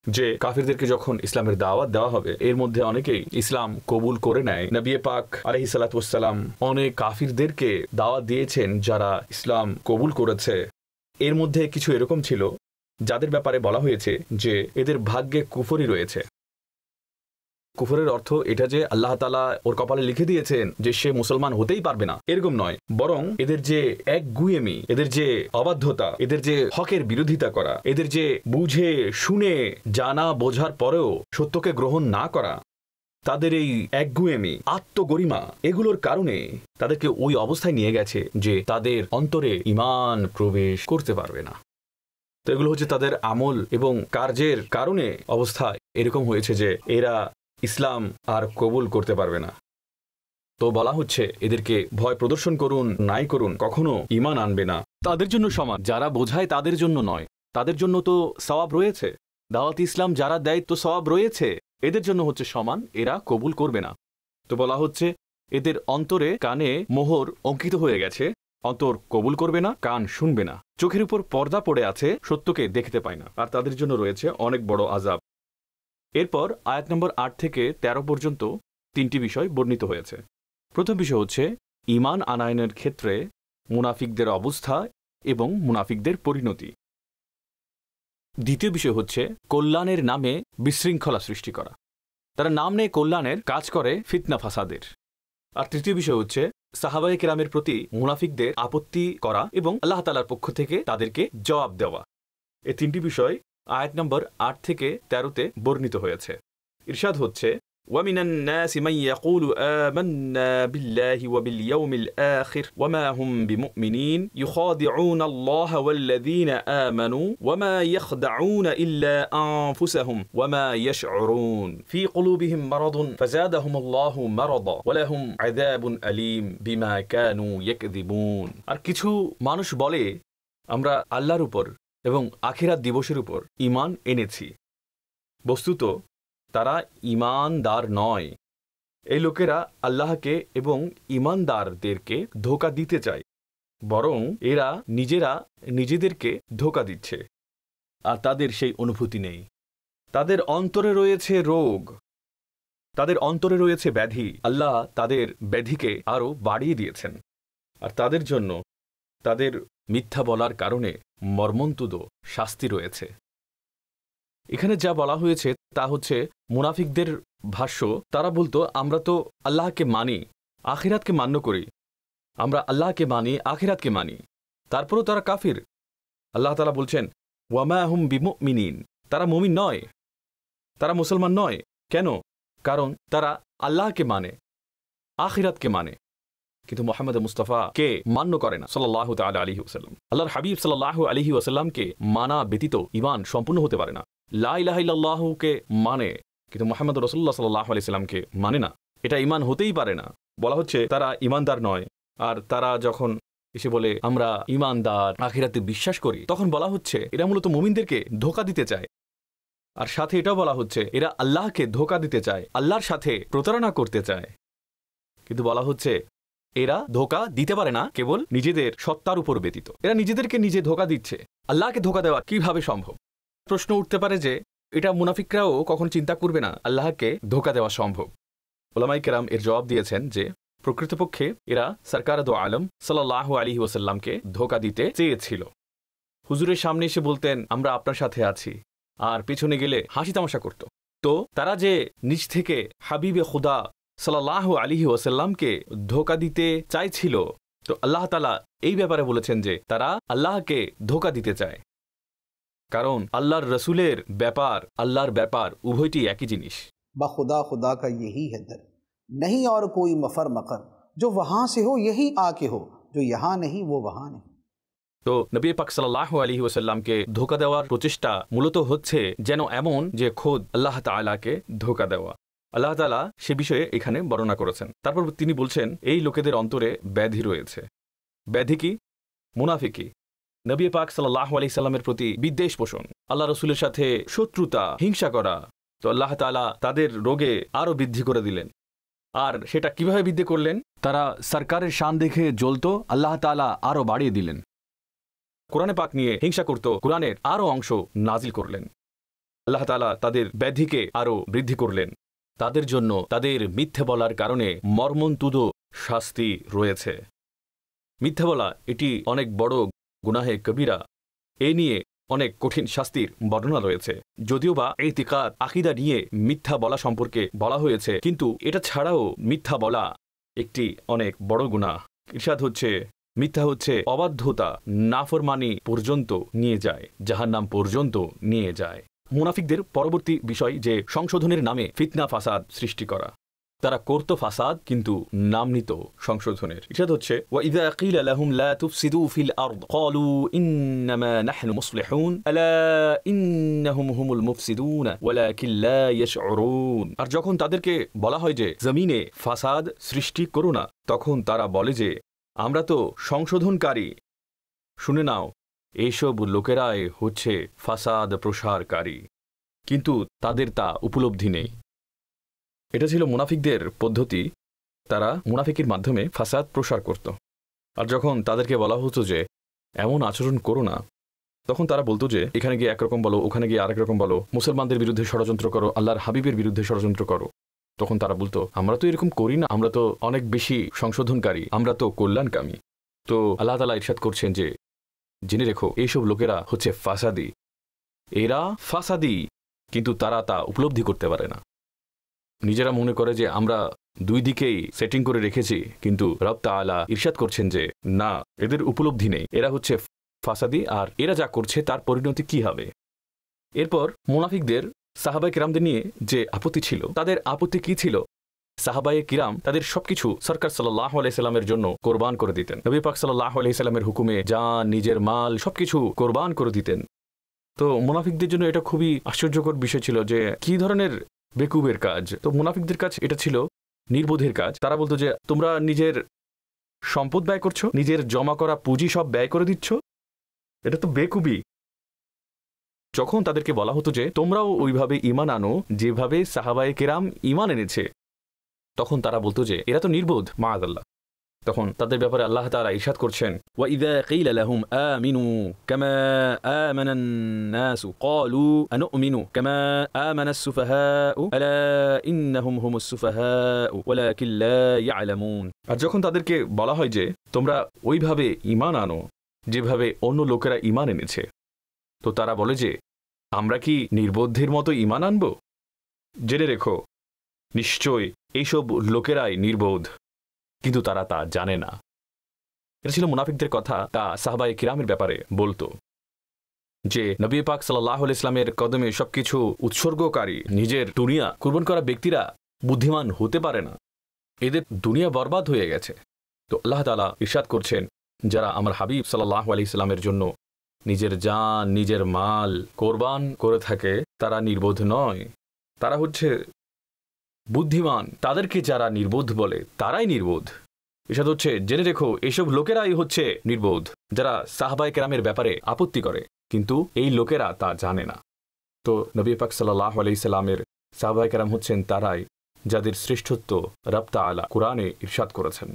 যে কাফিরদেরকে যখন ইসলামের দাওয়াত দেওয়া হবে এর মধ্যে অনেকেই ইসলাম কবুল করে নেয়। নবী পাক আলাইহিস সালাতু ওয়াস সালাম অনেক কাফিরদেরকে দাওয়াত দিয়েছেন যারা ইসলাম কবুল করেছে। এর মধ্যে কিছু এরকম ছিল যাদের ব্যাপারে বলা হয়েছে যে এদের ভাগ্যে কুফরি রয়েছে। কুফরের অর্থ এটা যে আল্লাহ তাআলা ওর কপালে লিখে দিয়েছেন যে সে মুসলমান হতেই পারবে না, এরকম নয়, বরং এদের যে একগুঁয়েমি, এদের যে অবাধ্যতা, এদের যে হকের বিরোধিতা করা, এদের যে বুঝে শুনে জানা বোঝার পরেও সত্যকে গ্রহণ না করা, তাদের এই একগুঁয়েমি, আত্মগরিমা, এগুলোর কারণে তাদেরকে ওই অবস্থায় নিয়ে গেছে যে তাদের অন্তরে ঈমান প্রবেশ করতে পারবে না। তো এগুলো হচ্ছে তাদের আমল এবং কার্যের কারণে অবস্থা এরকম হয়েছে যে এরা ইসলাম আর কবুল করতে পারবে না। তো বলা হচ্ছে এদেরকে ভয় প্রদর্শন করুন নাই করুন, কখনো ঈমান আনবে না। তাদের জন্য সমান, যারা বোঝায় তাদের জন্য নয়, তাদের জন্য তো সওয়াব রয়েছে। দাওয়াত ইসলাম যারা দেয় তো সওয়াব রয়েছে, এদের জন্য হচ্ছে সমান, এরা কবুল করবে না। তো বলা হচ্ছে এদের অন্তরে কানে মোহর অঙ্কিত হয়ে গেছে, অন্তর কবুল করবে না, কান শুনবে না, চোখের উপর পর্দা পড়ে আছে, সত্যকে দেখতে পায় না, আর তাদের জন্য রয়েছে অনেক বড় আযাব। এরপর আয়াত নম্বর ৮ থেকে ১৩ পর্যন্ত ৩টি বিষয় বর্ণিত হয়েছে। প্রথম বিষয় হচ্ছে ঈমান আনায়নের ক্ষেত্রে মুনাফিকদের অবস্থা এবং মুনাফিকদের পরিণতি। দ্বিতীয় বিষয় হচ্ছে কল্যাণের নামে বিশৃঙ্খলা সৃষ্টি করা, তারা নাম নেয় কল্যাণের, কাজ করে ফিতনা ফাসাদের। আর তৃতীয় বিষয় হচ্ছে সাহাবায়ে কেরামের প্রতি মুনাফিকদের আপত্তি করা এবং আল্লাহ তাআলার পক্ষ থেকে তাদেরকে জবাব দেওয়া। এই 3টি বিষয় আয়াত নম্বর ৮ থেকে ১৩তে বর্ণিত হয়েছে। ইরশাদ হচ্ছে وَمِنَ النَّاسِ مَن يَقُولُ آمَنَّا بِاللَّهِ وَبِالْيَوْمِ الْآخِرِ وَمَا هُمْ بِمُؤْمِنِينَ يُخَادِعُونَ اللَّهَ وَالَّذِينَ آمَنُوا وَمَا يَخْدَعُونَ إِلَّا أَنفُسَهُمْ وَمَا يَشْعُرُونَ فِي قُلُوبِهِم مَرَضٌ فَزَادَهُمُ اللَّهُ مَرَضًا وَلَهُمْ عَذَابٌ أَلِيمٌ بِمَا كَانُوا يَكْذِبُونَ। আর কিছু মানুষ বলে আমরা আল্লাহর উপর এবং আখিরাত দিবসের উপর ঈমান এনেছি, বস্তুত তারা ঈমানদার নয়। এই লোকেরা আল্লাহকে এবং ঈমানদারদেরকে ধোঁকা দিতে চায়, বরং এরা নিজেরা নিজেদেরকে ধোঁকা দিচ্ছে, আর তাদের সেই অনুভূতি নেই। তাদের অন্তরে রয়েছে রোগ, তাদের অন্তরে রয়েছে ব্যাধি। আল্লাহ তাদের ব্যাধিকে আরও বাড়িয়ে দিয়েছেন, আর তাদের জন্য তাদের মিথ্যা বলার কারণে মর্মন্তুদ শাস্তি রয়েছে। এখানে যা বলা হয়েছে তা হচ্ছে মুনাফিকদের ভাষ্য। তারা বলতো আমরা তো আল্লাহকে মানি, আখিরাতকে মান্য করি, আমরা আল্লাহকে মানি, আখিরাতকে মানি, তারপরও তারা কাফির। আল্লাহ তাআলা বলছেন ওয়ামা হুম বিমুমিনিন, তারা মুমিন নয়, তারা মুসলমান নয়। কেন? কারণ তারা আল্লাহকে মানে, আখিরাতকে মানে, কিন্তু মুহাম্মদ মুস্তাফা কে মান্য করে না সাল্লাল্লাহু তাআলা আলাইহি ওয়াসাল্লাম। আল্লাহর হাবিব সাল্লাল্লাহু আলাইহি ওয়াসাল্লামকে মানা ব্যতীত ঈমান সম্পূর্ণ হতে পারে না। লা ইলাহা ইল্লাল্লাহুকে মানে, কিন্তু মুহাম্মদ রাসূলুল্লাহ সাল্লাল্লাহু আলাইহি সাল্লামকে মানে না, এটা ঈমান হতেই পারে না। বলা হচ্ছে তারা ঈমানদার নয়। আর তারা যখন এসে বলে আমরা ঈমানদার, আখিরাতে বিশ্বাস করি, তখন বলা হচ্ছে এরা মূলত মুমিনদেরকে ধোঁকা দিতে চায়। আর সাথে এটাও বলা হচ্ছে এরা আল্লাহকে ধোঁকা দিতে চায়, আল্লাহর সাথে প্রতারণা করতে চায়। কিন্তু বলা হচ্ছে এরা ধোঁকা দিতে পারে না কেবল নিজেদের সত্তার উপর ব্যতীত। এরা নিজেদেরকে নিজে ধোঁকা দিচ্ছে। আল্লাহকে ধোঁকা দেওয়া কিভাবে সম্ভব? প্রশ্ন উঠতে পারে যে এটা মুনাফিকরাও কখন চিন্তা করবে না আল্লাহকে ধোঁকা দেওয়া সম্ভব? উলামায়ে কেরাম এর জবাব দিয়েছেন যে প্রকৃতপক্ষে এরা সরকার দো আলম সাল্লাল্লাহু আলাইহি ওয়াসাল্লামকে ধোঁকা দিতে চেয়েছিল। হুজুরের সামনে এসে বলতেন আমরা আপনার সাথে আছি, আর পেছনে গেলে হাসি তামাশা করত। তো তারা যে নিজ থেকে হাবিবে খুদা সাল্লাল্লাহু আলাইহি ওয়াসাল্লামকে ধোঁকা দিতে চাইছিল, তো আল্লাহ তাআলা এই ব্যাপারে বলেছেন যে তারা আল্লাহকে ধোঁকা দিতে চায়। কারণ আল্লাহর রসুলের ব্যাপার আল্লাহর ব্যাপার উভয়টি একই জিনিস। बखुदा खुदा का यही है दर, नहीं और कोई मफर मकर, जो वहाँ से हो यही आके हो, जो यहाँ नहीं वो वहाँ नहीं। তো নবী পাক সাল্লাল্লাহু আলাইহি ওয়াসাল্লামকে ধোঁকা দেওয়ার প্রচেষ্টা মূলত হচ্ছে যেন এমন যে খোদ আল্লাহ তাআলাকে ধোঁকা দেওয়া। আল্লাহ তাআলা সে বিষয়ে এখানে বর্ণনা করেছেন। তারপর তিনি বলছেন এই লোকেদের অন্তরে ব্যাধি রয়েছে। ব্যাধি কি? মুনাফিকি। নবী পাক সাল্লাল্লাহু আলাইহি সাল্লামের প্রতি বিদ্বেষ পোষণ, আল্লাহ রসুলের সাথে শত্রুতা, হিংসা করা। তো আল্লাহ তাআলা তাদের রোগে আরও বৃদ্ধি করে দিলেন। আর সেটা কিভাবে বৃদ্ধি করলেন? তারা সরকারের শান দেখে জ্বলত, আল্লাহ তাআলা আরও বাড়িয়ে দিলেন। কোরআনে পাক নিয়ে হিংসা করত, কোরআনের আরও অংশ নাজিল করলেন। আল্লাহ তাআলা তাদের ব্যাধিকে আরও বৃদ্ধি করলেন। তাদের জন্য তাদের মিথ্যে বলার কারণে মর্মন্তুদ শাস্তি রয়েছে। মিথ্যে বলা এটি অনেক বড় গুনাহে কবিরা। এ নিয়ে অনেক কঠিন শাস্তির বর্ণনা রয়েছে। যদিও বা ইতিকাদ আকীদা নিয়ে মিথ্যা বলা সম্পর্কে বলা হয়েছে, কিন্তু এটা ছাড়াও মিথ্যা বলা একটি অনেক বড় গুনাহ। ইরশাদ হচ্ছে মিথ্যা হচ্ছে অবাধ্যতা, নাফরমানি পর্যন্ত নিয়ে যায়, জাহান্নাম পর্যন্ত নিয়ে যায়। মুনাফিকদের পরবর্তী বিষয় যে সংশোধনের নামে ফিতনা ফাসাদ সৃষ্টি করা। তারা করত ফাসাদ কিন্তু নাম নিত সংশোধনের। ইরশাদ হচ্ছে ওয়াইযা কিলা লাহুম লা তুফসিদু ফিল আরদ ক্বালু ইন্নামা নাহনু মুসলিহুন আলা ইন্নাহুম হুমুল মুফসিদুন ওয়ালাকিন লা ইয়াশউরুন। আর যখন তাদেরকে বলা হয় যে জমিনে ফাসাদ সৃষ্টি করো না, তখন তারা বলে যে আমরা তো সংশোধনকারী। শুনে নাও, এইসব লোকেরাই হচ্ছে ফাসাদ প্রসারকারী, কিন্তু তাদের তা উপলব্ধি নেই। এটা ছিল মুনাফিকদের পদ্ধতি। তারা মুনাফিকের মাধ্যমে ফাসাদ প্রসার করত। আর যখন তাদেরকে বলা হতো যে এমন আচরণ করো না, তখন তারা বলতো যে এখানে গিয়ে একরকম বলো, ওখানে গিয়ে আরেক রকম বলো, মুসলমানদের বিরুদ্ধে ষড়যন্ত্র করো, আল্লাহর হাবিবের বিরুদ্ধে ষড়যন্ত্র করো। তখন তারা বলতো আমরা তো এরকম করি না, আমরা তো অনেক বেশি সংশোধনকারী, আমরা তো কল্যাণকামী। তো আল্লাহ তাআলা ইরশাদ করছেন যে জেনে রেখো এইসব লোকেরা হচ্ছে ফাসাদি। এরা ফাসাদি, কিন্তু তারা তা উপলব্ধি করতে পারে না। নিজেরা মনে করে যে আমরা দুই দিকেই সেটিং করে রেখেছি, কিন্তু রব তাআলা ইরশাদ করছেন যে না, এদের উপলব্ধি নেই, এরা হচ্ছে ফাসাদি। আর এরা যা করছে তার পরিণতি কি হবে? এরপর মুনাফিকদের সাহাবায়ে কিরামদের নিয়ে যে আপত্তি ছিল, তাদের আপত্তি কি ছিল? সাহাবায়ে কিরাম তাদের সবকিছু সরকার সাল্লাল্লাহু আলাইহি সাল্লামের জন্য কোরবান করে দিতেন। নবী পাক সাল্লাল্লাহু আলাইহি সাল্লামের হুকুমে জান, নিজের মাল সবকিছু কোরবান করে দিতেন। তো মুনাফিকদের জন্য এটা খুবই আশ্চর্যকর বিষয় ছিল যে কি ধরনের বেকুবের কাজ। তো মুনাফিকদের কাছে এটা ছিল নির্বোধের কাজ। তারা বলতো যে তোমরা নিজের সম্পদ ব্যয় করছো, নিজের জমা করা পুঁজি সব ব্যয় করে দিচ্ছ, এটা তো বেকুবি। যখন তাদেরকে বলা হতো যে তোমরাও ওইভাবে ঈমান আনো যেভাবে সাহাবায়ে কেরাম ঈমান এনেছে, তখন তারা বলতো যে এরা তো নির্বোধ, মাআযাল্লাহ। তখন তাদের ব্যাপারে আল্লাহ তাআলা ইরশাদ করছেন ওয়াইযা কিলা লাহুম আমিনু কামা আমানান নাসু ক্বালু আনুমিনু কামা আমানাস সুফাহাউ আলা ইন্নাহুম হুমুস সুফাহাউ ওয়ালাকিন লা ইয়ালামুন। আর যখন তাদেরকে বলা হয় যে তোমরা ওইভাবে ঈমান আনো যেভাবে অন্য লোকেরা ঈমান এনেছে, তো তারা বলে যে আমরা কি নির্বোধের মতো ঈমান আনব? জেনে রেখো নিশ্চয় এইসব লোকেরাই নির্বোধ, কিন্তু তারা তা জানে না। এটা ছিল মুনাফিকদের কথা। তা সাহাবায়ে কিরামের ব্যাপারে বলতো যে নবী পাক সাল্লাল্লাহু আলাইহি ইসলামের কদমে সবকিছু উৎসর্গকারী, নিজের দুনিয়া কুরবান করা ব্যক্তিরা বুদ্ধিমান হতে পারে না, এদের দুনিয়া বরবাদ হয়ে গেছে। তো আল্লাহ তাআলা ইরশাদ করছেন যারা আমার হাবিব সাল্লাল্লাহু আলাইহি ইসলামের জন্য নিজের জান, নিজের মাল কোরবান করে থাকে, তারা নির্বোধ নয়, তারা হচ্ছে বুদ্ধিমান। তাদেরকে যারা নির্বোধ বলে তারাই নির্বোধ। ইরশাদ হচ্ছে জেনে রেখো এসব লোকেরাই হচ্ছে নির্বোধ, যারা সাহাবায়ে কেরামের ব্যাপারে আপত্তি করে, কিন্তু এই লোকেরা তা জানে না। তো নবী পাক সাল্লাল্লাহু আলাইহি সাল্লামের সাহাবায়ে কেরাম হচ্ছেন তারাই যাদের শ্রেষ্ঠত্ব রব তাআলা কোরআনে ইরশাদ করেছেন।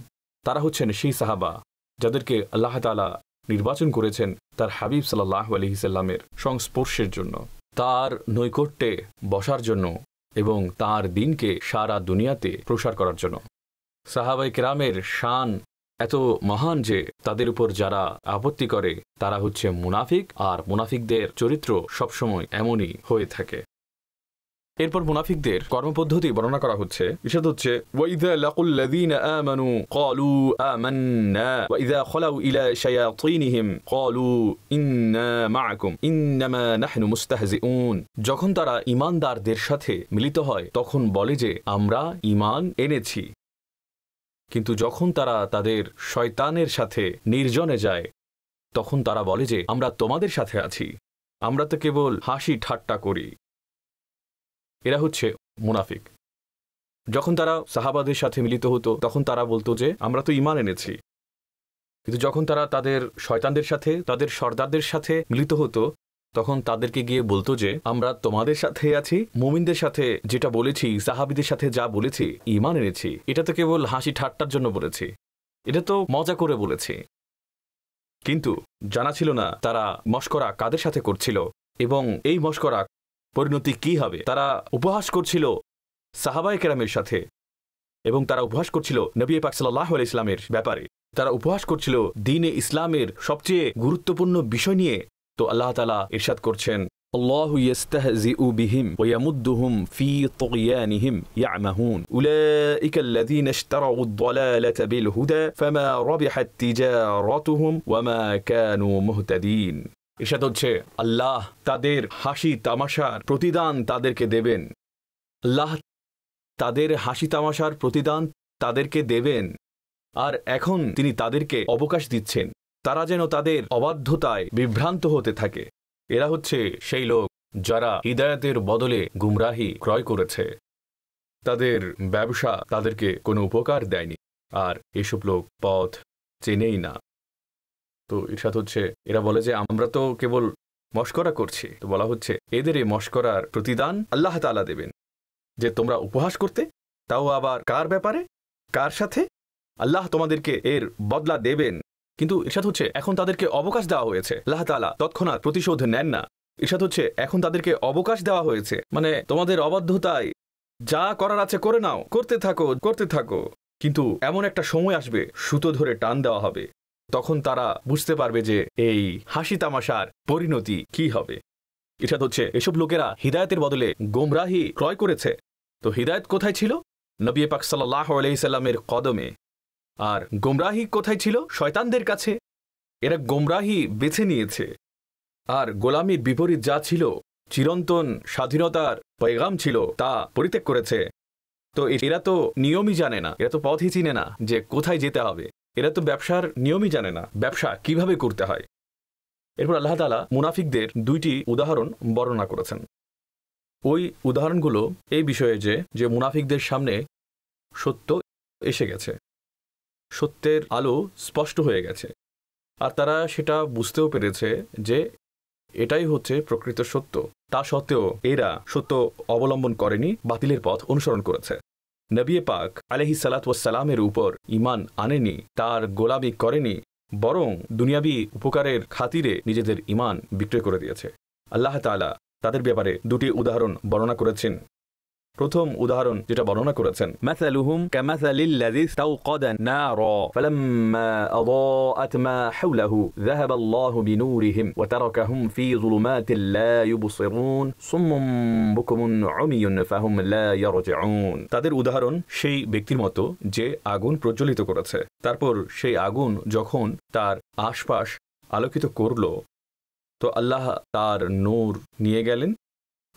তারা হচ্ছেন সেই সাহাবা যাদেরকে আল্লাহ তাআলা নির্বাচন করেছেন তার হাবিব সাল্লাল্লাহু আলাইহি সাল্লামের সংস্পর্শের জন্য, তার নৈকট্যে বসার জন্য এবং তার দিনকে সারা দুনিয়াতে প্রসার করার জন্য। সাহাবায়ে কেরামের শান এত মহান যে তাদের উপর যারা আপত্তি করে তারা হচ্ছে মুনাফিক, আর মুনাফিকদের চরিত্র সবসময় এমনই হয়ে থাকে। এরপর মুনাফিকদের কর্মপদ্ধতি বর্ণনা করা হচ্ছে। ইরশাদ হচ্ছে ওয়াইযা লাকুল্লাযীনা আমানু ক্বালু আমান্না ওয়াইযা খালাউ ইলা শায়াতিনহিম ক্বালু ইন্না মাআকুম ইন্নামা নাহনু মুস্তাহজিউন। যখন তারা ঈমানদারদের সাথে মিলিত হয় তখন বলে যে আমরা ঈমান এনেছি, কিন্তু যখন তারা তাদের শয়তানের সাথে নির্জনে যায় তখন তারা বলে যে আমরা তোমাদের সাথে আছি, আমরা তো কেবল হাসি ঠাট্টা করি। এরা হচ্ছে মুনাফিক। যখন তারা সাহাবাদের সাথে মিলিত হতো তখন তারা বলতো যে আমরা তো ঈমান এনেছি, কিন্তু যখন তারা তাদের শয়তানদের সাথে তাদের সর্দারদের সাথে মিলিত হতো তখন তাদেরকে গিয়ে বলতো যে আমরা তোমাদের সাথে আছি, মুমিনদের সাথে যেটা বলেছি, সাহাবীদের সাথে যা বলেছি, ঈমান এনেছি, এটা তো কেবল হাসি ঠাট্টার জন্য বলেছি, এটা তো মজা করে বলেছি। কিন্তু জানা ছিল না তারা মশকরা কাদের সাথে করছিল এবং এই মশকরা পরিণতি কি হবে। তারা উপহাস করছিল সাহাবায়ে কেরামের সাথে এবং তারা উপহাস করছিল নবী পাক সাল্লাল্লাহু আলাইহি সাল্লামের ব্যাপারে, তারা উপহাস করছিল দ্বীনে ইসলামের সবচেয়ে গুরুত্বপূর্ণ বিষয় নিয়ে। তো আল্লাহ তাআলা ইরশাদ করছেন আল্লাহু ইস্তাহজিউ বিহিম ওয়া ইয়ামুদ্দুহুম ফি তুগয়ানিহিম ইয়ামাহুন উলাইকাল্লাযীনা ইশতারাউ আদ-দালালাতা বিল হুদা ফামা রাবিহাত তিজারাতুহুম ওয়া মা কানু মুহতাদিন। ইরশাদ হচ্ছে আল্লাহ তাদের হাসি তামাশার প্রতিদান তাদেরকে দেবেন, আল্লাহ তাদের হাসি তামাশার প্রতিদান তাদেরকে দেবেন, আর এখন তিনি তাদেরকে অবকাশ দিচ্ছেন তারা যেন তাদের অবাধ্যতায় বিভ্রান্ত হতে থাকে। এরা হচ্ছে সেই লোক যারা হিদায়াতের বদলে গুমরাহি ক্রয় করেছে, তাদের ব্যবসা তাদেরকে কোনো উপকার দেয়নি, আর এসব লোক পথ চেনেই না। তো ইরশাদ হচ্ছে এরা বলে যে আমরা তো কেবল মশকরা করছি। তো বলা হচ্ছে এদের এই মশকরার প্রতিদান আল্লাহ তাআলা দেবেন, যে তোমরা উপহাস করতে, তাও আবার কার ব্যাপারে, কার সাথে? আল্লাহ তোমাদেরকে এর বদলা দেবেন। কিন্তু ইরশাদ হচ্ছে এখন তাদেরকে অবকাশ দেওয়া হয়েছে, আল্লাহ তাআলা তৎক্ষণাৎ প্রতিশোধ নেন না। ইরশাদ হচ্ছে এখন তাদেরকে অবকাশ দেওয়া হয়েছে, মানে তোমাদের অবাধ্যতায় যা করার আছে করে নাও, করতে থাকো করতে থাকো, কিন্তু এমন একটা সময় আসবে সুতো ধরে টান দেওয়া হবে, তখন তারা বুঝতে পারবে যে এই হাসি তামাশার পরিণতি কি হবে। ইরশাদ হচ্ছে এসব লোকেরা হিদায়াতের বদলে গোমরাহি ক্রয় করেছে। তো হিদায়াত কোথায় ছিল? নবী পাক সাল্লাল্লাহু আলাইহি সাল্লামের কদমে। আর গোমরাহি কোথায় ছিল? শয়তানদের কাছে। এরা গোমরাহি বেছে নিয়েছে, আর গোলামির বিপরীত যা ছিল, চিরন্তন স্বাধীনতার পয়গাম ছিল, তা পরিত্যাগ করেছে। তো এরা তো নিয়মই জানে না, এরা তো পথই চিনে না যে কোথায় যেতে হবে, এরা তো ব্যবসার নিয়মই জানে না, ব্যবসা কিভাবে করতে হয়। এরপর আল্লাহ তাআলা মুনাফিকদের দুইটি উদাহরণ বর্ণনা করেছেন। ওই উদাহরণগুলো এই বিষয়ে যে মুনাফিকদের সামনে সত্য এসে গেছে, সত্যের আলো স্পষ্ট হয়ে গেছে, আর তারা সেটা বুঝতেও পেরেছে যে এটাই হচ্ছে প্রকৃত সত্য। তা সত্ত্বেও এরা সত্য অবলম্বন করেনি, বাতিলের পথ অনুসরণ করেছে। নবী পাক আলাইহিস সালাতু ওয়াস সালামের উপর ঈমান আনেনি, তার গোলামি করেনি, বরং দুনিয়াবী উপকারের খাতিরে নিজেদের ঈমান বিক্রয় করে দিয়েছে। আল্লাহ তাআলা তাদের ব্যাপারে দুটি উদাহরণ বর্ণনা করেছেন। প্রথম উদাহরণ যেটা বর্ণনা করেছেন, মাসালুহুম কামাসালিল্লাযী ইসতাওকাদা নারা ফালাম্মা আদাআত মা হাওলাহু যাহাবাল্লাহু বিনূরিহিম ওয়া তারাকাহুম ফি যুলুমাতিল লা ইউবসিরুন সুম্মুম বুকুমুন উমিয়ুন ফাহুম লা ইয়ারজিউন। তাদের উদাহরণ সেই ব্যক্তির মতো যে আগুন প্রজ্বলিত করেছে, তারপর সেই আগুন যখন তার আশপাশ আলোকিত করল, তো আল্লাহ তার নূর নিয়ে গেলেন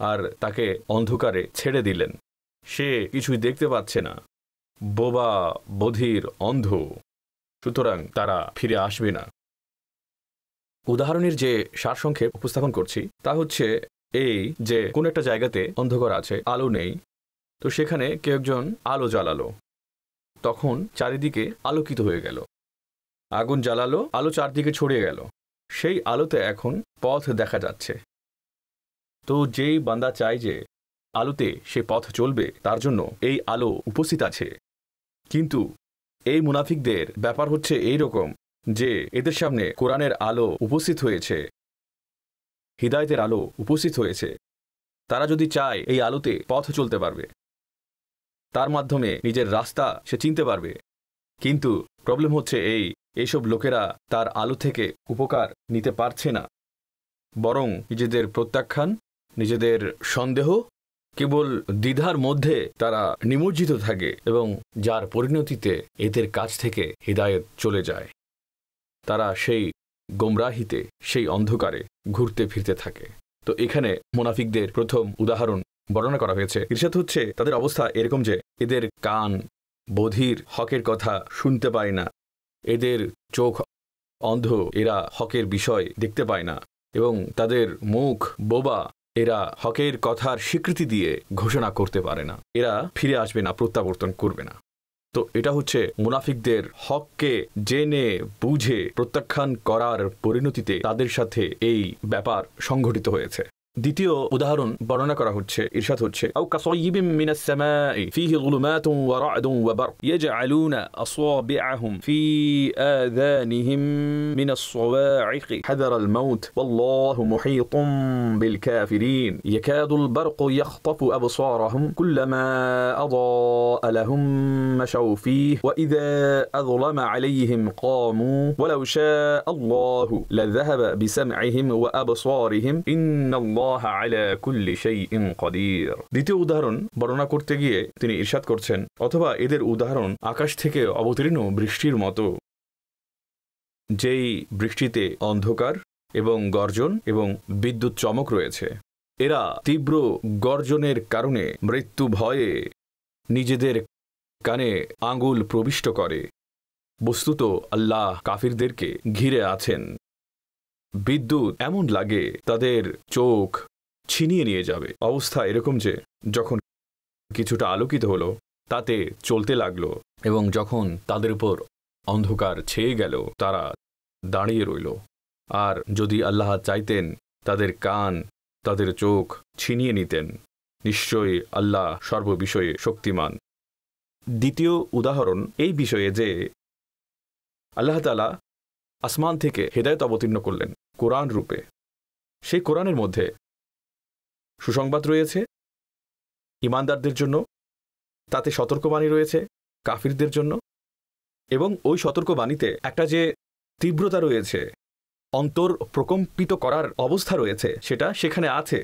আর তাকে অন্ধকারে ছেড়ে দিলেন। সে কিছুই দেখতে পাচ্ছে না, বোবা বধির অন্ধ, সুতরাং তারা ফিরে আসবে না। উদাহরণের যে সারসংক্ষেপ উপস্থাপন করছি তা হচ্ছে এই যে কোন একটা জায়গাতে অন্ধকার আছে, আলো নেই, তো সেখানে কেউ একজন আলো জ্বালালো, তখন চারিদিকে আলোকিত হয়ে গেল। আগুন জ্বালালো, আলো চারদিকে ছড়িয়ে গেল, সেই আলোতে এখন পথ দেখা যাচ্ছে। তো যেই বান্দা চায় যে আলোতে সে পথ চলবে, তার জন্য এই আলো উপস্থিত আছে। কিন্তু এই মুনাফিকদের ব্যাপার হচ্ছে এই রকম যে এদের সামনে কোরআনের আলো উপস্থিত হয়েছে, হিদায়াতের আলো উপস্থিত হয়েছে। তারা যদি চায় এই আলোতে পথ চলতে পারবে, তার মাধ্যমে নিজের রাস্তা সে চিনতে পারবে। কিন্তু প্রবলেম হচ্ছে এইসব লোকেরা তার আলো থেকে উপকার নিতে পারছে না, বরং নিজেদের প্রত্যাখ্যান, নিজেদের সন্দেহ, কেবল দ্বিধার মধ্যে তারা নিমজ্জিত থাকে, এবং যার পরিণতিতে এদের কাছ থেকে হিদায়াত চলে যায়। তারা সেই গোমরাহিতে, সেই অন্ধকারে ঘুরতে ফিরতে থাকে। তো এখানে মুনাফিকদের প্রথম উদাহরণ বর্ণনা করা হয়েছে। ইরশাদ হচ্ছে তাদের অবস্থা এরকম যে এদের কান বধির, হকের কথা শুনতে পায় না, এদের চোখ অন্ধ, এরা হকের বিষয় দেখতে পায় না, এবং তাদের মুখ বোবা, এরা হকের কথার স্বীকৃতি দিয়ে ঘোষণা করতে পারে না, এরা ফিরে আসবে না, প্রত্যাবর্তন করবে না। তো এটা হচ্ছে মুনাফিকদের হককে জেনে বুঝে প্রত্যাখ্যান করার পরিণতিতে তাদের সাথে এই ব্যাপার সংঘটিত হয়েছে। দ্বিতীয় উদাহরণ বর্ণনা করা হচ্ছে, ইরশাদ হচ্ছে আও কাসাইয়িবিন মিনাস সামাই ফীহি যুলুমাতুন ওয়া রা'দুন ওয়া বারক ইয়াজআলুনা আসাবি'আহুম ফী আযানিহিম মিনাস সাওয়া'iqi হাযারাল মাউত ওয়াল্লাহু মুহীতুন বিল কাফিরিন ইয়াকাদুল বারকু ইয়াখতাফু আবসারাহুম কুল্লামা আদাআ লাহুম মাশাউ ফীহি ওয়া ইযা আযলামা আলাইহিম ক্বামু ওয়ালাউ শাআ আল্লাহু লাযাহাবা বিসাম'ইহিম ওয়া আবসারিহিম ইন্নাল্লাহ দ্বিতীয় উদাহরণ বর্ণনা করতে গিয়ে তিনি ইরশাদ করছেন, অথবা এদের উদাহরণ আকাশ থেকে অবতীর্ণ বৃষ্টির মতো, যেই বৃষ্টিতে অন্ধকার এবং গর্জন এবং বিদ্যুৎ চমক রয়েছে। এরা তীব্র গর্জনের কারণে মৃত্যু ভয়ে নিজেদের কানে আঙ্গুল প্রবিষ্ট করে। বস্তুত আল্লাহ কাফিরদেরকে ঘিরে আছেন। বিদ্যুৎ এমন লাগে তাদের চোখ ছিনিয়ে নিয়ে যাবে। অবস্থা এরকম যে যখন কিছুটা আলোকিত হলো, তাতে চলতে লাগলো, এবং যখন তাদের উপর অন্ধকার ছেয়ে গেল, তারা দাঁড়িয়ে রইল। আর যদি আল্লাহ চাইতেন তাদের কান, তাদের চোখ ছিনিয়ে নিতেন। নিশ্চয়ই আল্লাহ সর্ববিষয়ে শক্তিমান। দ্বিতীয় উদাহরণ এই বিষয়ে যে আল্লাহ তাআলা আসমান থেকে হেদায়েত অবতীর্ণ করলেন কোরআন রূপে। সেই কোরআনের মধ্যে সুসংবাদ রয়েছে ঈমানদারদের জন্য, তাতে সতর্কবাণী রয়েছে কাফিরদের জন্য, এবং ওই সতর্কবাণীতে একটা যে তীব্রতা রয়েছে, অন্তর প্রকম্পিত করার অবস্থা রয়েছে, সেটা সেখানে আছে।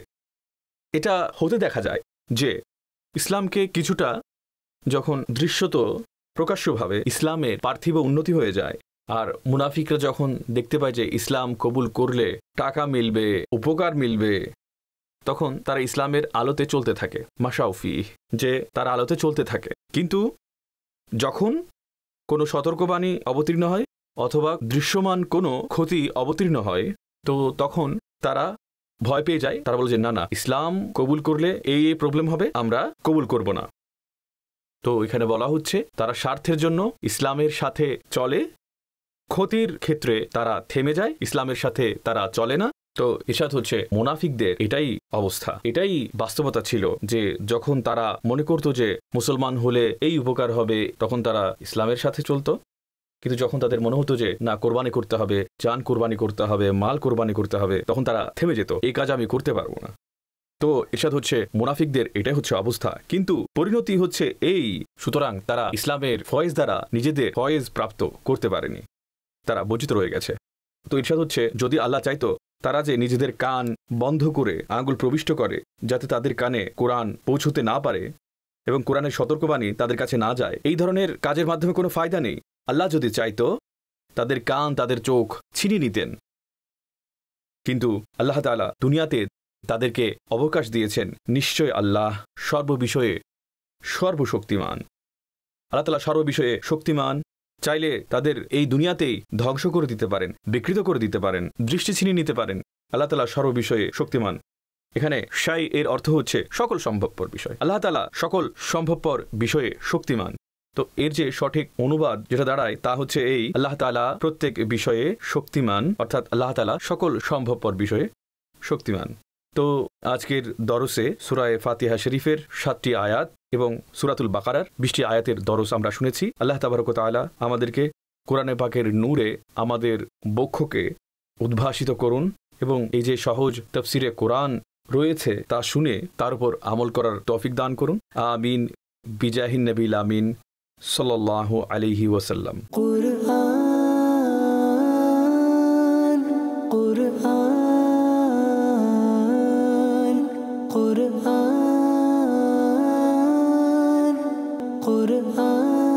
এটা হতে দেখা যায় যে ইসলামকে কিছুটা যখন দৃশ্যত প্রকাশ্যভাবে ইসলামের পার্থিব উন্নতি হয়ে যায়, আর মুনাফিকরা যখন দেখতে পায় যে ইসলাম কবুল করলে টাকা মিলবে, উপকার মিলবে, তখন তারা ইসলামের আলোতে চলতে থাকে, মাশাউফি, যে তারা আলোতে চলতে থাকে। কিন্তু যখন কোনো সতর্কবাণী অবতীর্ণ হয় অথবা দৃশ্যমান কোনো ক্ষতি অবতীর্ণ হয়, তো তখন তারা ভয় পেয়ে যায়। তারা বলে যে না, ইসলাম কবুল করলে এই প্রবলেম হবে, আমরা কবুল করব না। তো এখানে বলা হচ্ছে তারা স্বার্থের জন্য ইসলামের সাথে চলে, ক্ষতির ক্ষেত্রে তারা থেমে যায়, ইসলামের সাথে তারা চলে না। তো ইরশাদ হচ্ছে মুনাফিকদের এটাই অবস্থা, এটাই বাস্তবতা ছিল যে যখন তারা মনে করত যে মুসলমান হলে এই উপকার হবে, তখন তারা ইসলামের সাথে চলতো। কিন্তু যখন তাদের মনে হতো যে না, কোরবানি করতে হবে, জান কোরবানি করতে হবে, মাল কোরবানি করতে হবে, তখন তারা থেমে যেত, এই কাজ আমি করতে পারবো না। তো ইরশাদ হচ্ছে মুনাফিকদের এটাই হচ্ছে অবস্থা। কিন্তু পরিণতি হচ্ছে এই, সুতরাং তারা ইসলামের ফয়েজ দ্বারা নিজেদের ফয়েজ প্রাপ্ত করতে পারেনি, তারা বঞ্চিত রয়ে গেছে। তো ইরশাদ হচ্ছে যদি আল্লাহ চাইতো তারা যে নিজেদের কান বন্ধ করে আঙ্গুল প্রবিষ্ট করে, যাতে তাদের কানে কোরআন পৌঁছতে না পারে এবং কোরআনের সতর্কবাণী তাদের কাছে না যায়, এই ধরনের কাজের মাধ্যমে কোনো ফায়দা নেই। আল্লাহ যদি চাইতো তাদের কান, তাদের চোখ ছিনিয়ে নিতেন। কিন্তু আল্লাহ তাআলা দুনিয়াতে তাদেরকে অবকাশ দিয়েছেন। নিশ্চয় আল্লাহ সর্ববিষয়ে সর্বশক্তিমান। আল্লাহ তাআলা সর্ববিষয়ে শক্তিমান। চাইলে তাদের এই দুনিয়াতেই ধ্বংস করে দিতে পারেন, বিকৃত করে দিতে পারেন, দৃষ্টি ছিনিয়ে নিতে পারেন। আল্লাহ তাআলা সর্ববিষয়ে শক্তিমান। এখানে শাই এর অর্থ হচ্ছে সকল সম্ভবপর বিষয়। আল্লাহ তাআলা সকল সম্ভবপর বিষয়ে শক্তিমান। তো এর যে সঠিক অনুবাদ যেটা দাঁড়ায় তা হচ্ছে এই, আল্লাহ তাআলা প্রত্যেক বিষয়ে শক্তিমান, অর্থাৎ আল্লাহ তাআলা সকল সম্ভবপর বিষয়ে শক্তিমান। তো আজকের দরসে সূরা ফাতিহা শরীফের 7টি আয়াত এবং সূরাতুল বাকারার 20টি আয়াতের দরস আমরা শুনেছি। আল্লাহ তাবারক ওয়া তাআলা আমাদেরকে কোরআনে পাকের নূরে আমাদের বক্ষকে উদ্ভাসিত করুন এবং এই যে সহজ তাফসিরে কোরআন রয়েছে তা শুনে তার উপর আমল করার তৌফিক দান করুন। আমিন বিজাহিন নবীল আমিন সাল্লাল্লাহু আলাইহি ওয়াসাল্লাম। কুরআন কুরআন কুরআন কুরআন